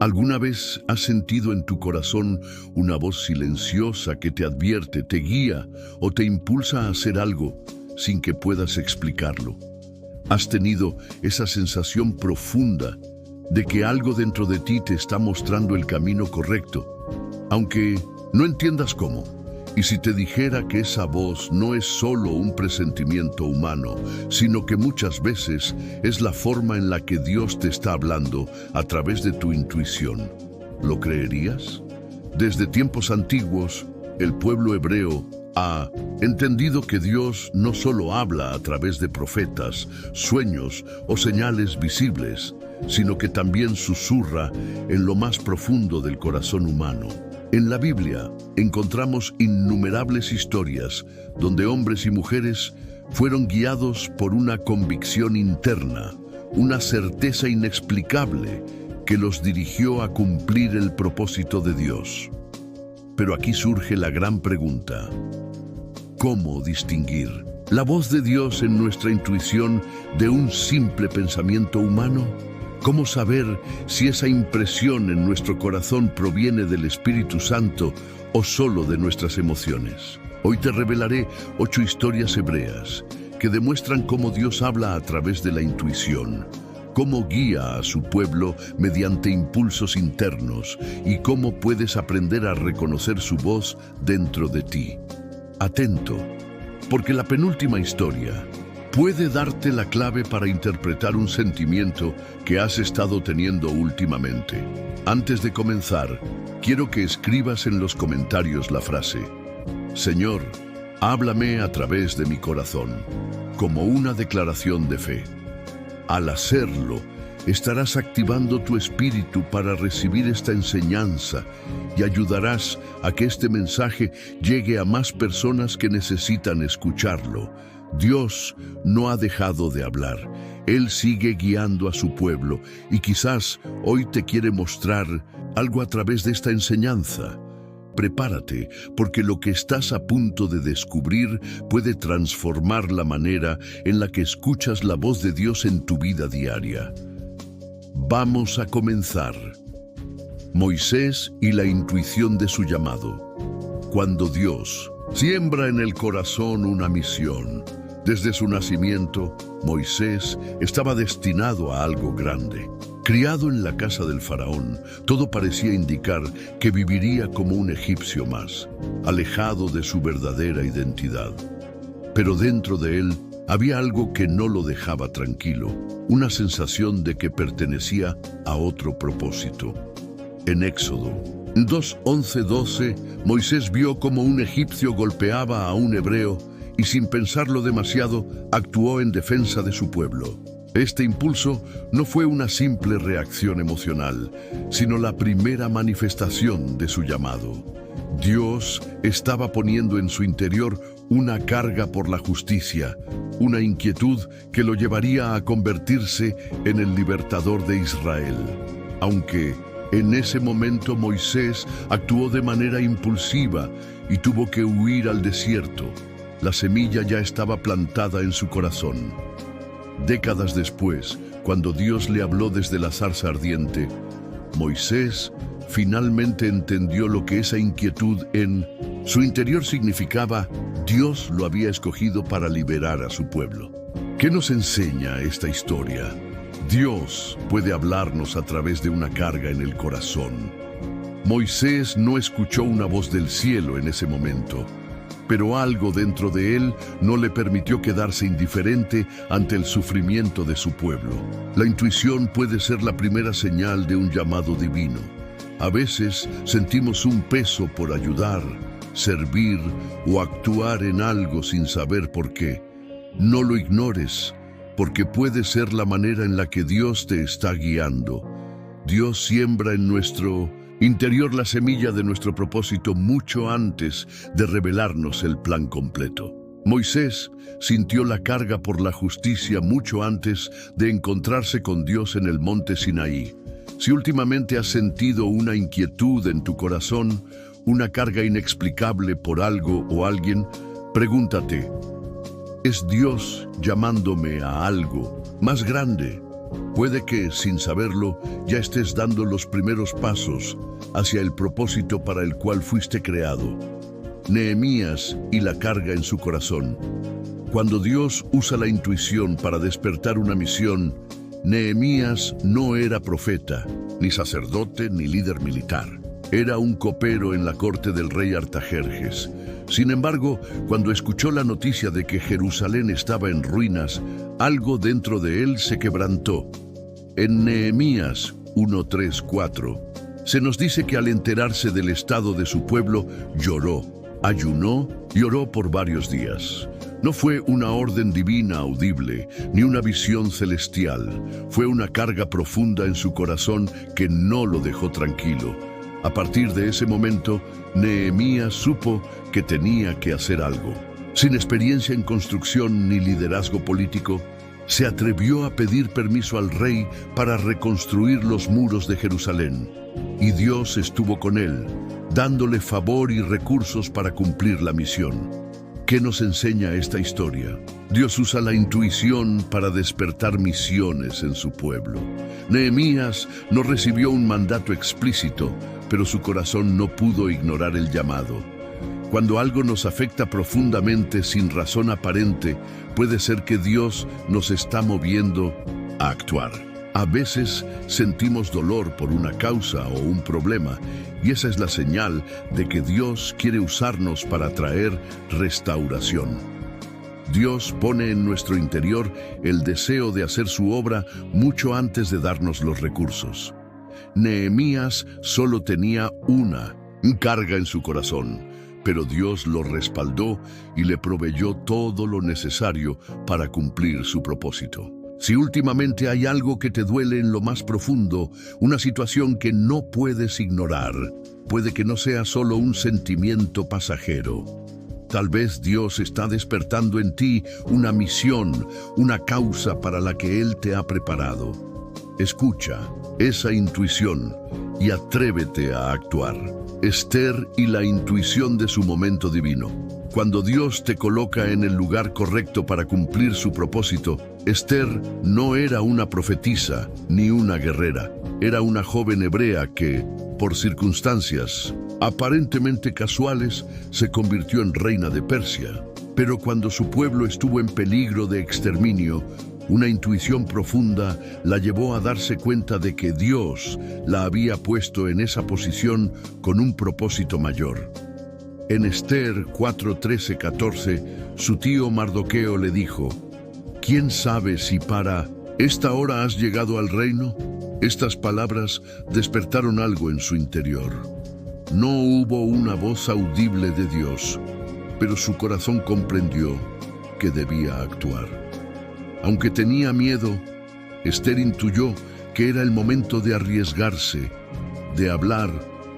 ¿Alguna vez has sentido en tu corazón una voz silenciosa que te advierte, te guía o te impulsa a hacer algo sin que puedas explicarlo? ¿Has tenido esa sensación profunda de que algo dentro de ti te está mostrando el camino correcto, aunque no entiendas cómo? Y si te dijera que esa voz no es solo un presentimiento humano, sino que muchas veces es la forma en la que Dios te está hablando a través de tu intuición, ¿lo creerías? Desde tiempos antiguos, el pueblo hebreo ha entendido que Dios no solo habla a través de profetas, sueños o señales visibles, sino que también susurra en lo más profundo del corazón humano. En la Biblia encontramos innumerables historias donde hombres y mujeres fueron guiados por una convicción interna, una certeza inexplicable que los dirigió a cumplir el propósito de Dios. Pero aquí surge la gran pregunta: ¿cómo distinguir la voz de Dios en nuestra intuición de un simple pensamiento humano? ¿Cómo saber si esa impresión en nuestro corazón proviene del Espíritu Santo o solo de nuestras emociones? Hoy te revelaré 8 historias hebreas que demuestran cómo Dios habla a través de la intuición, cómo guía a su pueblo mediante impulsos internos y cómo puedes aprender a reconocer su voz dentro de ti. Atento, porque la penúltima historia puede darte la clave para interpretar un sentimiento que has estado teniendo últimamente. Antes de comenzar, quiero que escribas en los comentarios la frase: Señor, háblame a través de mi corazón, como una declaración de fe. Al hacerlo, estarás activando tu espíritu para recibir esta enseñanza y ayudarás a que este mensaje llegue a más personas que necesitan escucharlo. Dios no ha dejado de hablar. Él sigue guiando a su pueblo y quizás hoy te quiere mostrar algo a través de esta enseñanza. Prepárate, porque lo que estás a punto de descubrir puede transformar la manera en la que escuchas la voz de Dios en tu vida diaria. Vamos a comenzar. Moisés y la intuición de su llamado. Cuando Dios siembra en el corazón una misión, desde su nacimiento, Moisés estaba destinado a algo grande. Criado en la casa del faraón, todo parecía indicar que viviría como un egipcio más, alejado de su verdadera identidad. Pero dentro de él había algo que no lo dejaba tranquilo, una sensación de que pertenecía a otro propósito. En Éxodo 2:11-12, Moisés vio como un egipcio golpeaba a un hebreo y sin pensarlo demasiado, actuó en defensa de su pueblo. Este impulso no fue una simple reacción emocional, sino la primera manifestación de su llamado. Dios estaba poniendo en su interior una carga por la justicia, una inquietud que lo llevaría a convertirse en el libertador de Israel. Aunque en ese momento Moisés actuó de manera impulsiva y tuvo que huir al desierto, la semilla ya estaba plantada en su corazón. Décadas después, cuando Dios le habló desde la zarza ardiente, Moisés finalmente entendió lo que esa inquietud en su interior significaba. Dios lo había escogido para liberar a su pueblo. ¿Qué nos enseña esta historia? Dios puede hablarnos a través de una carga en el corazón. Moisés no escuchó una voz del cielo en ese momento, pero algo dentro de él no le permitió quedarse indiferente ante el sufrimiento de su pueblo. La intuición puede ser la primera señal de un llamado divino. A veces sentimos un peso por ayudar, servir o actuar en algo sin saber por qué. No lo ignores, porque puede ser la manera en la que Dios te está guiando. Dios siembra en nuestro interior la semilla de nuestro propósito mucho antes de revelarnos el plan completo. Moisés sintió la carga por la justicia mucho antes de encontrarse con Dios en el monte Sinaí. Si últimamente has sentido una inquietud en tu corazón, una carga inexplicable por algo o alguien, pregúntate: ¿es Dios llamándome a algo más grande Puede que, sin saberlo, ya estés dando los primeros pasos hacia el propósito para el cual fuiste creado. Nehemías y la carga en su corazón. Cuando Dios usa la intuición para despertar una misión, Nehemías no era profeta, ni sacerdote, ni líder militar. Era un copero en la corte del rey Artajerjes. Sin embargo, cuando escuchó la noticia de que Jerusalén estaba en ruinas, algo dentro de él se quebrantó. En Nehemías 1:3-4, se nos dice que al enterarse del estado de su pueblo, lloró, ayunó y oró por varios días. No fue una orden divina audible, ni una visión celestial. Fue una carga profunda en su corazón que no lo dejó tranquilo. A partir de ese momento, Nehemías supo que tenía que hacer algo. Sin experiencia en construcción ni liderazgo político, se atrevió a pedir permiso al rey para reconstruir los muros de Jerusalén. Y Dios estuvo con él, dándole favor y recursos para cumplir la misión. ¿Qué nos enseña esta historia? Dios usa la intuición para despertar misiones en su pueblo. Nehemías no recibió un mandato explícito, pero su corazón no pudo ignorar el llamado. Cuando algo nos afecta profundamente sin razón aparente, puede ser que Dios nos está moviendo a actuar. A veces sentimos dolor por una causa o un problema, y esa es la señal de que Dios quiere usarnos para traer restauración. Dios pone en nuestro interior el deseo de hacer su obra mucho antes de darnos los recursos. Nehemías solo tenía una carga en su corazón, pero Dios lo respaldó y le proveyó todo lo necesario para cumplir su propósito. Si últimamente hay algo que te duele en lo más profundo, una situación que no puedes ignorar, puede que no sea solo un sentimiento pasajero. Tal vez Dios está despertando en ti una misión, una causa para la que Él te ha preparado. Escucha esa intuición y atrévete a actuar. Esther y la intuición de su momento divino. Cuando Dios te coloca en el lugar correcto para cumplir su propósito, Esther no era una profetisa ni una guerrera. Era una joven hebrea que, por circunstancias aparentemente casuales, se convirtió en reina de Persia. Pero cuando su pueblo estuvo en peligro de exterminio, una intuición profunda la llevó a darse cuenta de que Dios la había puesto en esa posición con un propósito mayor. En Esther 4:13-14, su tío Mardoqueo le dijo: ¿Quién sabe si para esta hora has llegado al reino? Estas palabras despertaron algo en su interior. No hubo una voz audible de Dios, pero su corazón comprendió que debía actuar. Aunque tenía miedo, Esther intuyó que era el momento de arriesgarse, de hablar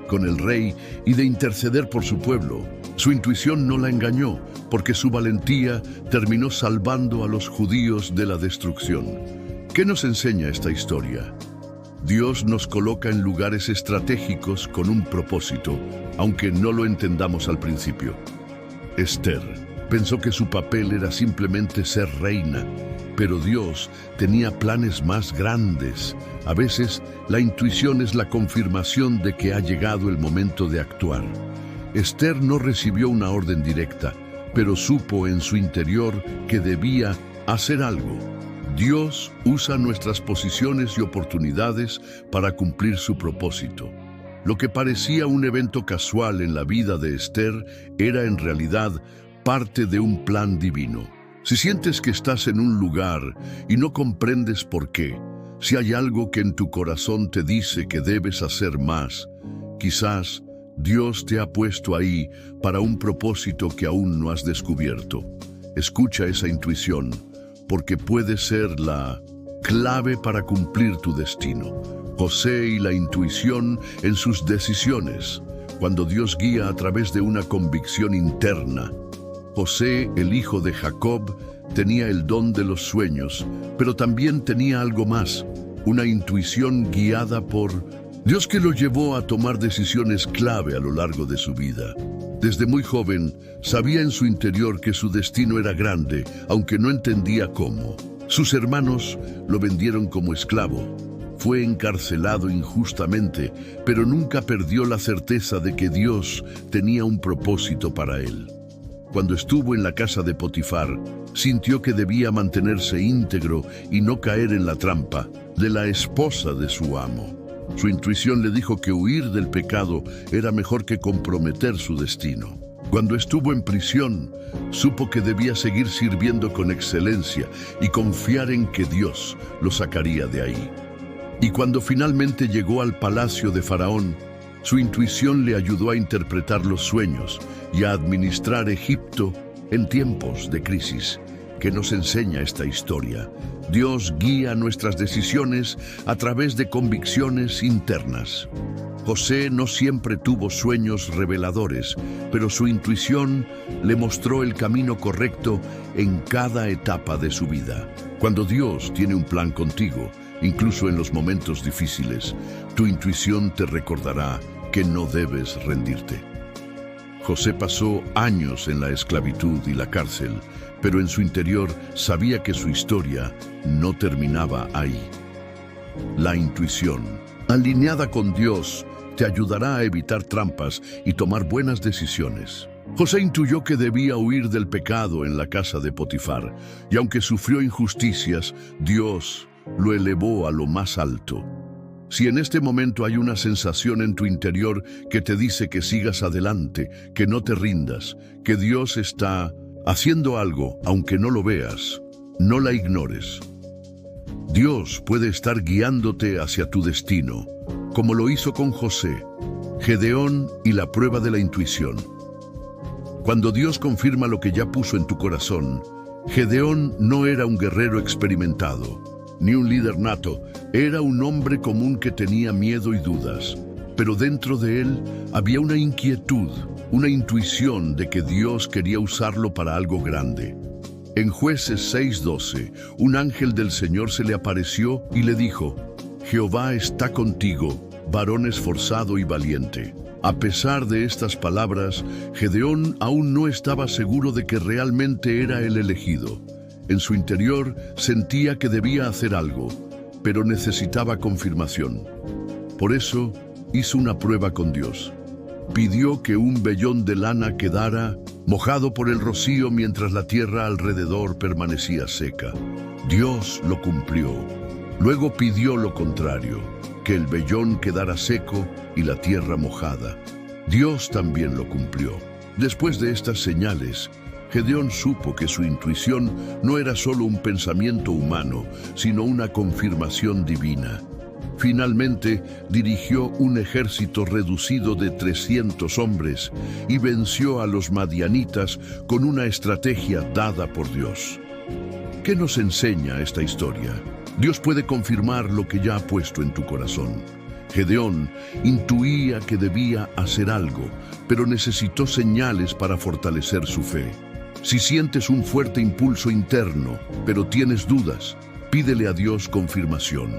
con el rey y de interceder por su pueblo. Su intuición no la engañó, porque su valentía terminó salvando a los judíos de la destrucción. ¿Qué nos enseña esta historia? Dios nos coloca en lugares estratégicos con un propósito, aunque no lo entendamos al principio. Esther pensó que su papel era simplemente ser reina, pero Dios tenía planes más grandes. A veces, la intuición es la confirmación de que ha llegado el momento de actuar. Esther no recibió una orden directa, pero supo en su interior que debía hacer algo. Dios usa nuestras posiciones y oportunidades para cumplir su propósito. Lo que parecía un evento casual en la vida de Esther era en realidad parte de un plan divino. Si sientes que estás en un lugar y no comprendes por qué, si hay algo que en tu corazón te dice que debes hacer más, quizás Dios te ha puesto ahí para un propósito que aún no has descubierto. Escucha esa intuición, porque puede ser la clave para cumplir tu destino. José y la intuición en sus decisiones, cuando Dios guía a través de una convicción interna. José, el hijo de Jacob, tenía el don de los sueños, pero también tenía algo más, una intuición guiada por Dios que lo llevó a tomar decisiones clave a lo largo de su vida. Desde muy joven, sabía en su interior que su destino era grande, aunque no entendía cómo. Sus hermanos lo vendieron como esclavo. Fue encarcelado injustamente, pero nunca perdió la certeza de que Dios tenía un propósito para él. Cuando estuvo en la casa de Potifar, sintió que debía mantenerse íntegro y no caer en la trampa de la esposa de su amo. Su intuición le dijo que huir del pecado era mejor que comprometer su destino. Cuando estuvo en prisión, supo que debía seguir sirviendo con excelencia y confiar en que Dios lo sacaría de ahí. Y cuando finalmente llegó al palacio de Faraón, su intuición le ayudó a interpretar los sueños y a administrar Egipto en tiempos de crisis. ¿Qué nos enseña esta historia? Dios guía nuestras decisiones a través de convicciones internas. José no siempre tuvo sueños reveladores, pero su intuición le mostró el camino correcto en cada etapa de su vida. Cuando Dios tiene un plan contigo, incluso en los momentos difíciles, tu intuición te recordará que no debes rendirte. José pasó años en la esclavitud y la cárcel, pero en su interior sabía que su historia no terminaba ahí. La intuición, alineada con Dios, te ayudará a evitar trampas y tomar buenas decisiones. José intuyó que debía huir del pecado en la casa de Potifar, y aunque sufrió injusticias, Dios lo elevó a lo más alto. Si en este momento hay una sensación en tu interior que te dice que sigas adelante, que no te rindas, que Dios está haciendo algo, aunque no lo veas, no la ignores. Dios puede estar guiándote hacia tu destino, como lo hizo con José, Gedeón y la prueba de la intuición. Cuando Dios confirma lo que ya puso en tu corazón, Gedeón no era un guerrero experimentado, ni un líder nato, era un hombre común que tenía miedo y dudas, pero dentro de él había una inquietud, una intuición de que Dios quería usarlo para algo grande. En Jueces 6:12, un ángel del Señor se le apareció y le dijo: Jehová está contigo, varón esforzado y valiente. A pesar de estas palabras, Gedeón aún no estaba seguro de que realmente era el elegido. En su interior sentía que debía hacer algo, pero necesitaba confirmación. Por eso hizo una prueba con Dios. Pidió que un vellón de lana quedara mojado por el rocío mientras la tierra alrededor permanecía seca. Dios lo cumplió. Luego pidió lo contrario, que el vellón quedara seco y la tierra mojada. Dios también lo cumplió. Después de estas señales, Gedeón supo que su intuición no era solo un pensamiento humano, sino una confirmación divina. Finalmente, dirigió un ejército reducido de 300 hombres y venció a los madianitas con una estrategia dada por Dios. ¿Qué nos enseña esta historia? Dios puede confirmar lo que ya ha puesto en tu corazón. Gedeón intuía que debía hacer algo, pero necesitó señales para fortalecer su fe. Si sientes un fuerte impulso interno, pero tienes dudas, pídele a Dios confirmación.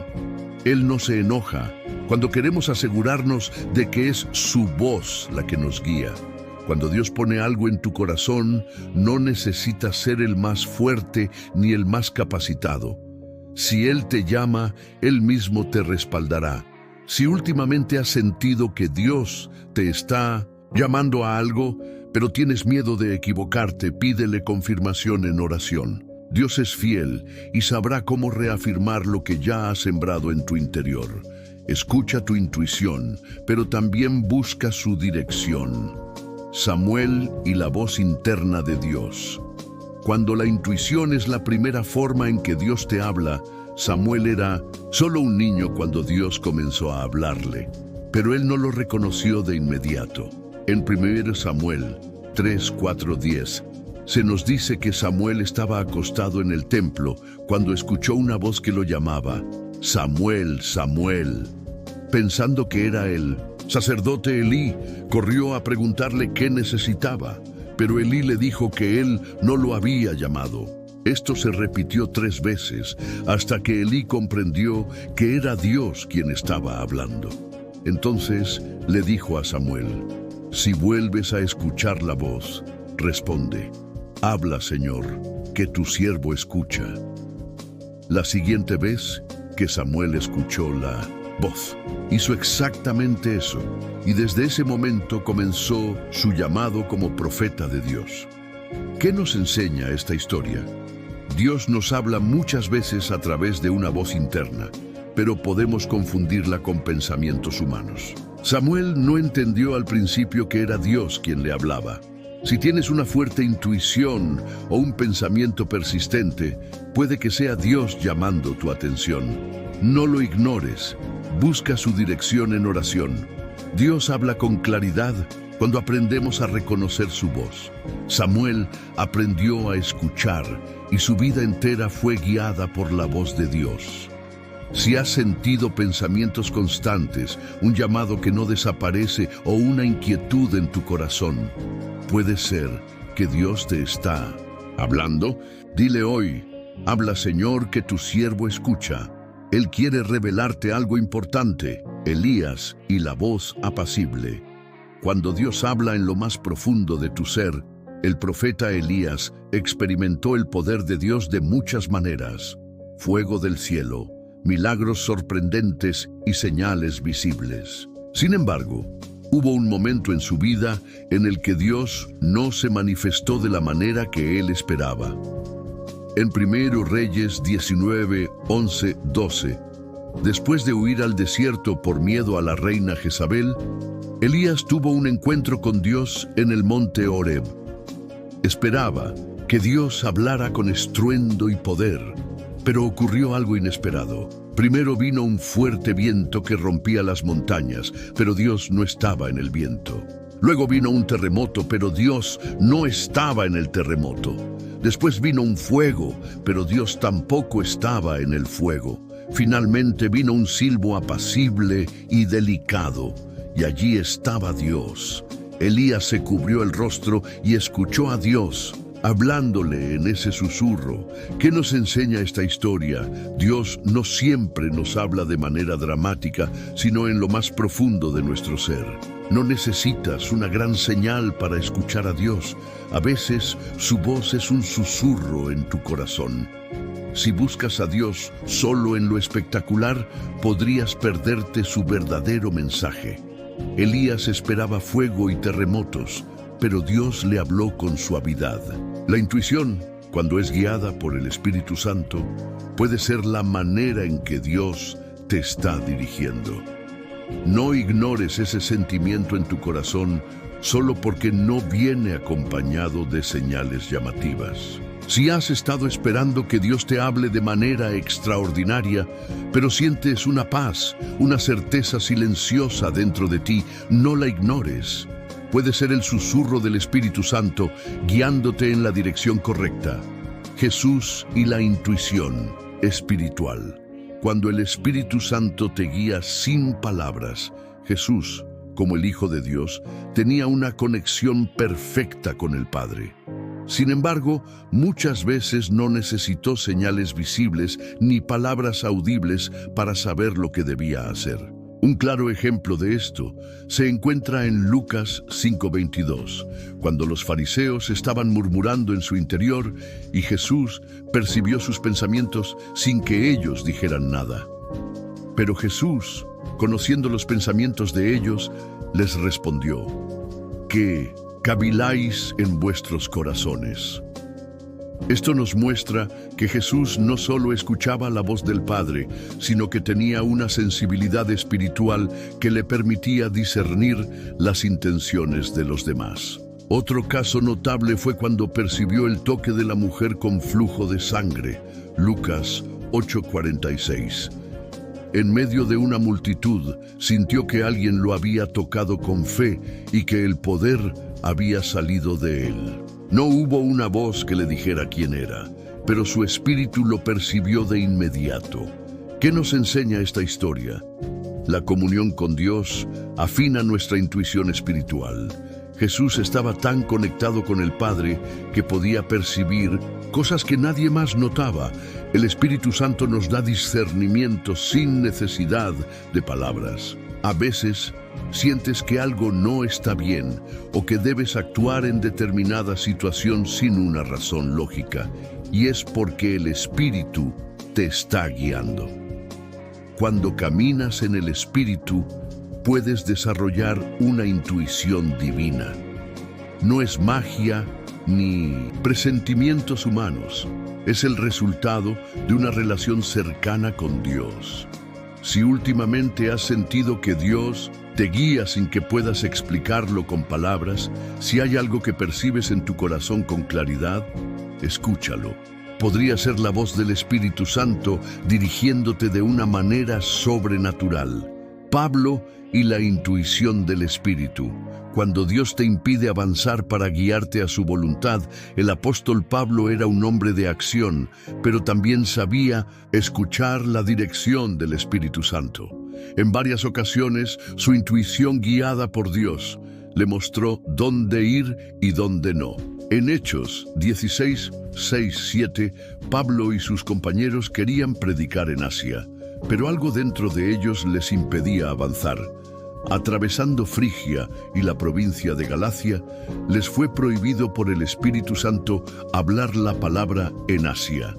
Él no se enoja cuando queremos asegurarnos de que es su voz la que nos guía. Cuando Dios pone algo en tu corazón, no necesitas ser el más fuerte ni el más capacitado. Si Él te llama, Él mismo te respaldará. Si últimamente has sentido que Dios te está llamando a algo, pero tienes miedo de equivocarte, pídele confirmación en oración. Dios es fiel y sabrá cómo reafirmar lo que ya ha sembrado en tu interior. Escucha tu intuición, pero también busca su dirección. Samuel y la voz interna de Dios. Cuando la intuición es la primera forma en que Dios te habla, Samuel era solo un niño cuando Dios comenzó a hablarle, pero él no lo reconoció de inmediato. En 1 Samuel 3:4-10, se nos dice que Samuel estaba acostado en el templo cuando escuchó una voz que lo llamaba, Samuel, Samuel. Pensando que era el sacerdote Elí, corrió a preguntarle qué necesitaba, pero Elí le dijo que él no lo había llamado. Esto se repitió 3 veces, hasta que Elí comprendió que era Dios quien estaba hablando. Entonces le dijo a Samuel: si vuelves a escuchar la voz, responde: habla, Señor, que tu siervo escucha. La siguiente vez que Samuel escuchó la voz, hizo exactamente eso, y desde ese momento comenzó su llamado como profeta de Dios. ¿Qué nos enseña esta historia? Dios nos habla muchas veces a través de una voz interna, pero podemos confundirla con pensamientos humanos. Samuel no entendió al principio que era Dios quien le hablaba. Si tienes una fuerte intuición o un pensamiento persistente, puede que sea Dios llamando tu atención. No lo ignores, busca su dirección en oración. Dios habla con claridad cuando aprendemos a reconocer su voz. Samuel aprendió a escuchar y su vida entera fue guiada por la voz de Dios. Si has sentido pensamientos constantes, un llamado que no desaparece o una inquietud en tu corazón, puede ser que Dios te está hablando. Dile hoy: habla, Señor, que tu siervo escucha. Él quiere revelarte algo importante. Elías y la voz apacible. Cuando Dios habla en lo más profundo de tu ser, el profeta Elías experimentó el poder de Dios de muchas maneras: fuego del cielo, milagros sorprendentes y señales visibles. Sin embargo, hubo un momento en su vida en el que Dios no se manifestó de la manera que él esperaba. En 1 Reyes 19, 11, 12, después de huir al desierto por miedo a la reina Jezabel, Elías tuvo un encuentro con Dios en el monte Horeb. Esperaba que Dios hablara con estruendo y poder, pero ocurrió algo inesperado. Primero vino un fuerte viento que rompía las montañas, pero Dios no estaba en el viento. Luego vino un terremoto, pero Dios no estaba en el terremoto. Después vino un fuego, pero Dios tampoco estaba en el fuego. Finalmente vino un silbo apacible y delicado, y allí estaba Dios. Elías se cubrió el rostro y escuchó a Dios hablándole en ese susurro. ¿Qué nos enseña esta historia? Dios no siempre nos habla de manera dramática, sino en lo más profundo de nuestro ser. No necesitas una gran señal para escuchar a Dios. A veces su voz es un susurro en tu corazón. Si buscas a Dios solo en lo espectacular, podrías perderte su verdadero mensaje. Elías esperaba fuego y terremotos, pero Dios le habló con suavidad. La intuición, cuando es guiada por el Espíritu Santo, puede ser la manera en que Dios te está dirigiendo. No ignores ese sentimiento en tu corazón solo porque no viene acompañado de señales llamativas. Si has estado esperando que Dios te hable de manera extraordinaria, pero sientes una paz, una certeza silenciosa dentro de ti, no la ignores. Puede ser el susurro del Espíritu Santo guiándote en la dirección correcta. Jesús y la intuición espiritual. Cuando el Espíritu Santo te guía sin palabras, Jesús, como el Hijo de Dios, tenía una conexión perfecta con el Padre. Sin embargo, muchas veces no necesitó señales visibles ni palabras audibles para saber lo que debía hacer. Un claro ejemplo de esto se encuentra en Lucas 5:22, cuando los fariseos estaban murmurando en su interior y Jesús percibió sus pensamientos sin que ellos dijeran nada. Pero Jesús, conociendo los pensamientos de ellos, les respondió: ¿qué caviláis en vuestros corazones? Esto nos muestra que Jesús no solo escuchaba la voz del Padre, sino que tenía una sensibilidad espiritual que le permitía discernir las intenciones de los demás. Otro caso notable fue cuando percibió el toque de la mujer con flujo de sangre, Lucas 8:46. En medio de una multitud, sintió que alguien lo había tocado con fe y que el poder había salido de él. No hubo una voz que le dijera quién era, pero su espíritu lo percibió de inmediato. ¿Qué nos enseña esta historia? La comunión con Dios afina nuestra intuición espiritual. Jesús estaba tan conectado con el Padre que podía percibir cosas que nadie más notaba. El Espíritu Santo nos da discernimiento sin necesidad de palabras. A veces sientes que algo no está bien o que debes actuar en determinada situación sin una razón lógica, y es porque el Espíritu te está guiando. Cuando caminas en el Espíritu, puedes desarrollar una intuición divina. No es magia ni presentimientos humanos. Es el resultado de una relación cercana con Dios. Si últimamente has sentido que Dios te guía sin que puedas explicarlo con palabras, si hay algo que percibes en tu corazón con claridad, escúchalo. Podría ser la voz del Espíritu Santo dirigiéndote de una manera sobrenatural. Pablo y la intuición del Espíritu. Cuando Dios te impide avanzar para guiarte a su voluntad, el apóstol Pablo era un hombre de acción, pero también sabía escuchar la dirección del Espíritu Santo. En varias ocasiones, su intuición guiada por Dios le mostró dónde ir y dónde no. En Hechos 16, 6, 7, Pablo y sus compañeros querían predicar en Asia, pero algo dentro de ellos les impedía avanzar. Atravesando Frigia y la provincia de Galacia, les fue prohibido por el Espíritu Santo hablar la palabra en Asia.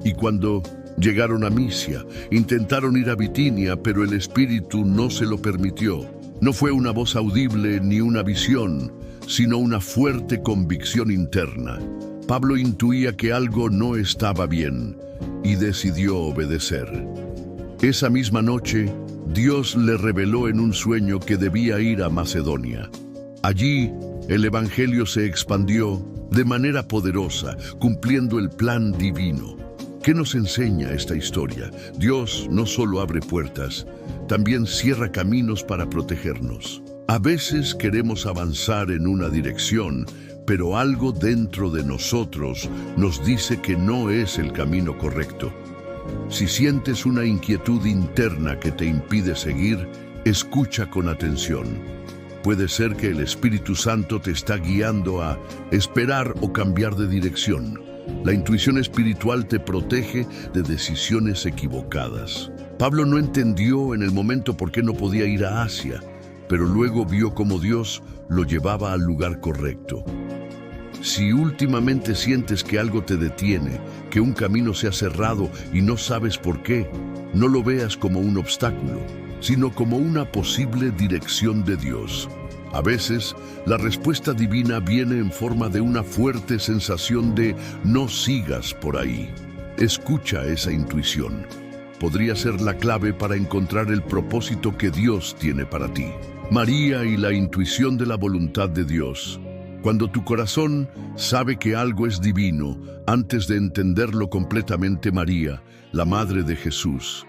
Y cuando llegaron a Misia, intentaron ir a Bitinia, pero el Espíritu no se lo permitió. No fue una voz audible ni una visión, sino una fuerte convicción interna. Pablo intuía que algo no estaba bien y decidió obedecer. Esa misma noche, Dios le reveló en un sueño que debía ir a Macedonia. Allí, el Evangelio se expandió de manera poderosa, cumpliendo el plan divino. ¿Qué nos enseña esta historia? Dios no solo abre puertas, también cierra caminos para protegernos. A veces queremos avanzar en una dirección, pero algo dentro de nosotros nos dice que no es el camino correcto. Si sientes una inquietud interna que te impide seguir, escucha con atención. Puede ser que el Espíritu Santo te está guiando a esperar o cambiar de dirección. La intuición espiritual te protege de decisiones equivocadas. Pablo no entendió en el momento por qué no podía ir a Asia, pero luego vio cómo Dios lo llevaba al lugar correcto. Si últimamente sientes que algo te detiene, que un camino se ha cerrado y no sabes por qué, no lo veas como un obstáculo, sino como una posible dirección de Dios. A veces, la respuesta divina viene en forma de una fuerte sensación de no sigas por ahí. Escucha esa intuición. Podría ser la clave para encontrar el propósito que Dios tiene para ti. María y la intuición de la voluntad de Dios. Cuando tu corazón sabe que algo es divino, antes de entenderlo completamente, María, la Madre de Jesús,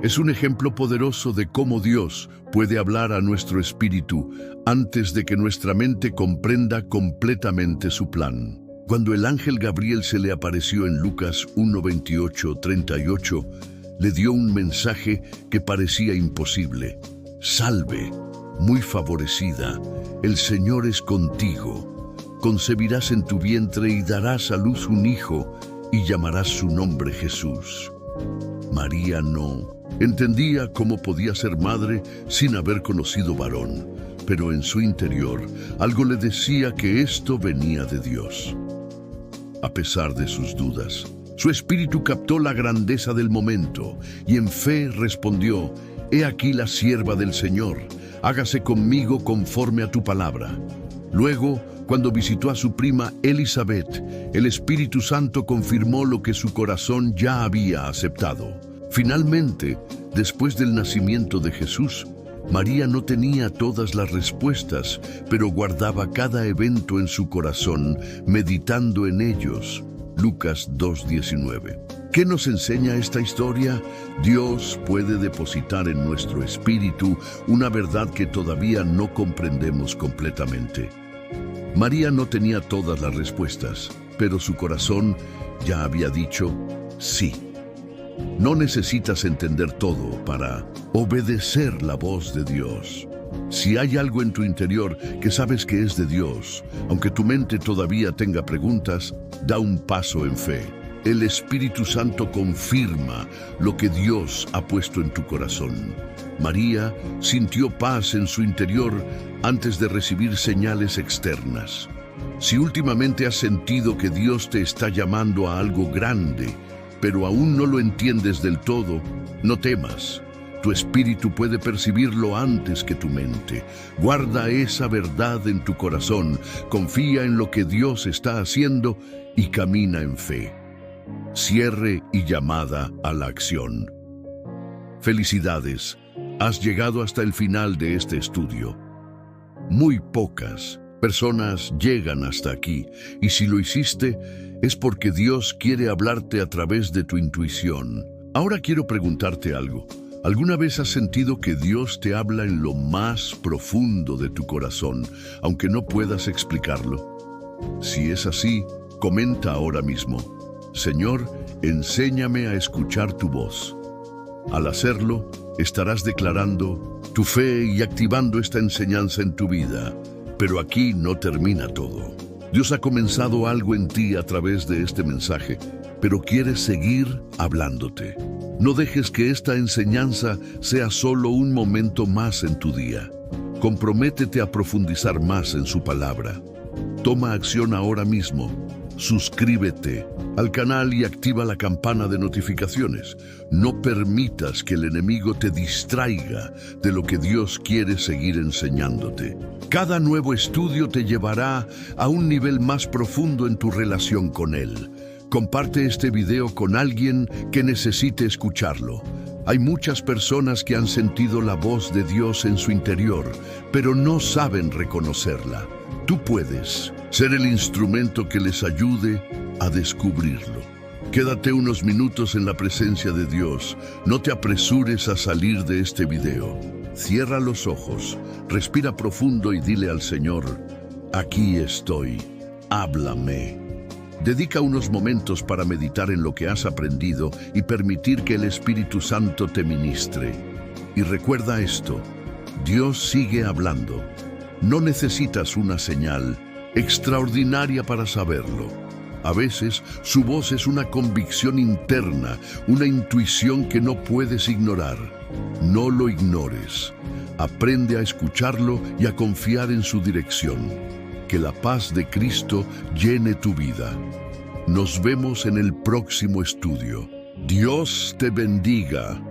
es un ejemplo poderoso de cómo Dios puede hablar a nuestro espíritu antes de que nuestra mente comprenda completamente su plan. Cuando el ángel Gabriel se le apareció en Lucas 1, 28, 38, le dio un mensaje que parecía imposible. Salve, muy favorecida, el Señor es contigo. Concebirás en tu vientre y darás a luz un hijo y llamarás su nombre Jesús. María no entendía cómo podía ser madre sin haber conocido varón, pero en su interior algo le decía que esto venía de Dios. A pesar de sus dudas, su espíritu captó la grandeza del momento y en fe respondió: «He aquí la sierva del Señor, hágase conmigo conforme a tu palabra». Luego, cuando visitó a su prima Elizabeth, el Espíritu Santo confirmó lo que su corazón ya había aceptado. Finalmente, después del nacimiento de Jesús, María no tenía todas las respuestas, pero guardaba cada evento en su corazón, meditando en ellos. Lucas 2:19. ¿Qué nos enseña esta historia? Dios puede depositar en nuestro espíritu una verdad que todavía no comprendemos completamente. María no tenía todas las respuestas, pero su corazón ya había dicho sí. No necesitas entender todo para obedecer la voz de Dios. Si hay algo en tu interior que sabes que es de Dios, aunque tu mente todavía tenga preguntas, da un paso en fe. El Espíritu Santo confirma lo que Dios ha puesto en tu corazón. María sintió paz en su interior antes de recibir señales externas. Si últimamente has sentido que Dios te está llamando a algo grande, pero aún no lo entiendes del todo, no temas. Tu espíritu puede percibirlo antes que tu mente. Guarda esa verdad en tu corazón, confía en lo que Dios está haciendo y camina en fe. Cierre y llamada a la acción. Felicidades, has llegado hasta el final de este estudio. Muy pocas personas llegan hasta aquí, y si lo hiciste, es porque Dios quiere hablarte a través de tu intuición. Ahora quiero preguntarte algo. ¿Alguna vez has sentido que Dios te habla en lo más profundo de tu corazón, aunque no puedas explicarlo? Si es así, comenta ahora mismo: Señor, enséñame a escuchar tu voz. Al hacerlo, estarás declarando tu fe y activando esta enseñanza en tu vida. Pero aquí no termina todo. Dios ha comenzado algo en ti a través de este mensaje, pero quiere seguir hablándote. No dejes que esta enseñanza sea solo un momento más en tu día. Comprométete a profundizar más en su palabra. Toma acción ahora mismo. Suscríbete al canal y activa la campana de notificaciones. No permitas que el enemigo te distraiga de lo que Dios quiere seguir enseñándote. Cada nuevo estudio te llevará a un nivel más profundo en tu relación con Él. Comparte este video con alguien que necesite escucharlo. Hay muchas personas que han sentido la voz de Dios en su interior, pero no saben reconocerla. Tú puedes ser el instrumento que les ayude a descubrirlo. Quédate unos minutos en la presencia de Dios. No te apresures a salir de este video. Cierra los ojos, respira profundo y dile al Señor: aquí estoy, háblame. Dedica unos momentos para meditar en lo que has aprendido y permitir que el Espíritu Santo te ministre. Y recuerda esto: Dios sigue hablando. No necesitas una señal extraordinaria para saberlo. A veces, su voz es una convicción interna, una intuición que no puedes ignorar. No lo ignores. Aprende a escucharlo y a confiar en su dirección. Que la paz de Cristo llene tu vida. Nos vemos en el próximo estudio. Dios te bendiga.